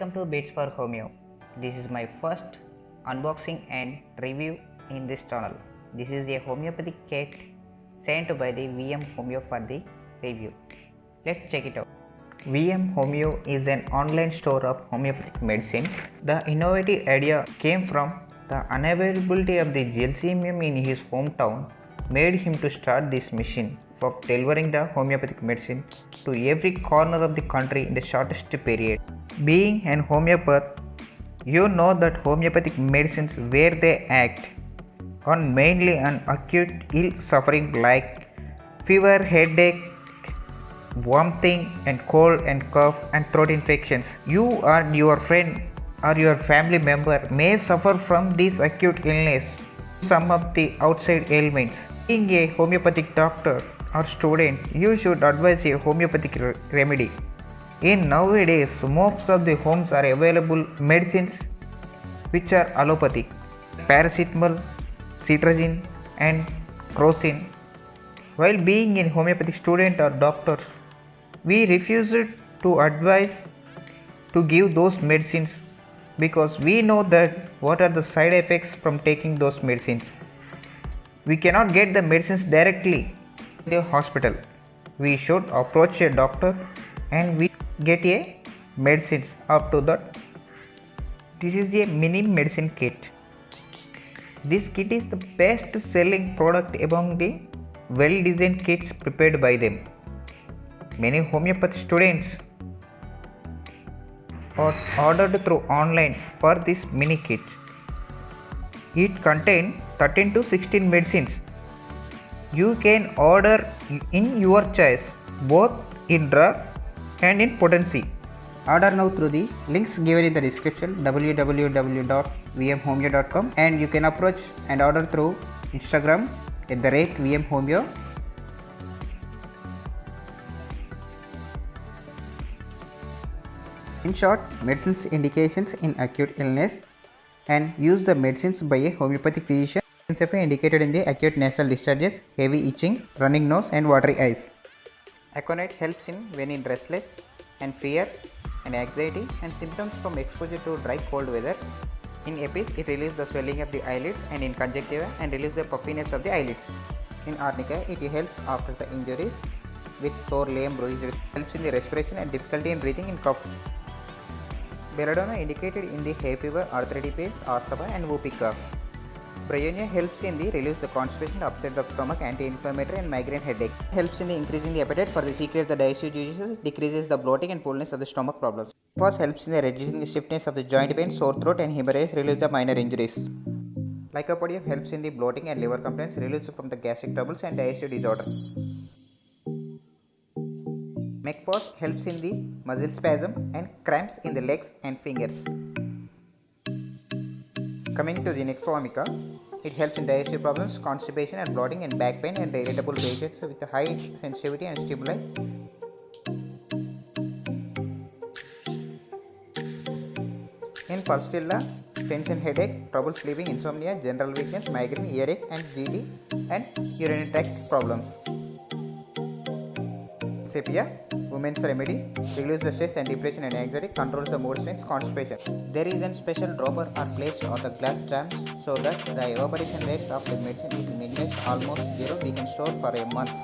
welcome to Bits for Homeo. This is my first unboxing and review in this channel. This is a homeopathic kit sent by the VM Homeo for the review. Let's check it out. VM Homeo is an online store of homeopathic medicine. The innovative idea came from the unavailability of the Gelsemium in his hometown made him to start this mission for delivering the homeopathic medicine to every corner of the country in the shortest period. Being an homeopath, you know that homeopathic medicines where they act on mainly on acute ill suffering like fever, headache, vomiting and cold and cough and throat infections. You or your friend or your family member may suffer from this acute illness, some of the outside ailments. Being a homeopathic doctor or student, you should advise a homeopathic remedy. In nowadays, most of the homes are available medicines which are allopathic, paracetamol, cetirizine and crocin. While being a homeopathic student or doctor, we refuse to advise to give those medicines because we know that what are the side effects from taking those medicines. We cannot get the medicines directly in the hospital. We should approach a doctor and we get a medicines. Up to that, this is a mini medicine kit. This kit is the best selling product among the well designed kits prepared by them. Many homeopathy students are ordered through online for this mini kit. It contains 13 to 16 medicines. You can order in your choice, both in drug and in potency. Order now through the links given in the description www.vmhomeo.com, and you can approach and order through Instagram @vmhomeo. In short, medicines indications in acute illness and use the medicines by a homeopathic physician. Indicated in the acute nasal discharges, heavy itching, running nose and watery eyes. Aconite helps in when in restless and fear and anxiety and symptoms from exposure to dry cold weather. In Apis, it relieves the swelling of the eyelids, and in Conjunctiva and relieves the puffiness of the eyelids. In Arnica, it helps after the injuries with sore, lame, bruised, helps in the respiration and difficulty in breathing in cough. Belladonna indicated in the hay fever, arthritic pains, asthma and whooping cough. Bryonia helps in the relieves the constipation, upset of stomach, anti-inflammatory and migraine headache. Helps in the increasing the appetite for the secret the digestive juices, decreases the bloating and fullness of the stomach problems. Phos helps in the reducing the stiffness of the joint pain, sore throat and hemorrhage, relieves the minor injuries. Lycopodium helps in the bloating and liver complaints, relieves from the gastric troubles and digestive disorder. Mecphos helps in the muscle spasm and cramps in the legs and fingers. Coming to the Necromica, it helps in digestive problems, constipation and bloating and back pain and irritable patients with high sensitivity and stimuli. In Pulsatilla, tension, headache, trouble sleeping, insomnia, general weakness, migraine, earache and GD and urinary tract problems. Sepia, women's remedy, reduces the stress and depression and anxiety, controls the mood swings, constipation. There is a special dropper are placed on the glass jars so that the evaporation rates of the medicine is minimized almost zero. We can store for a month.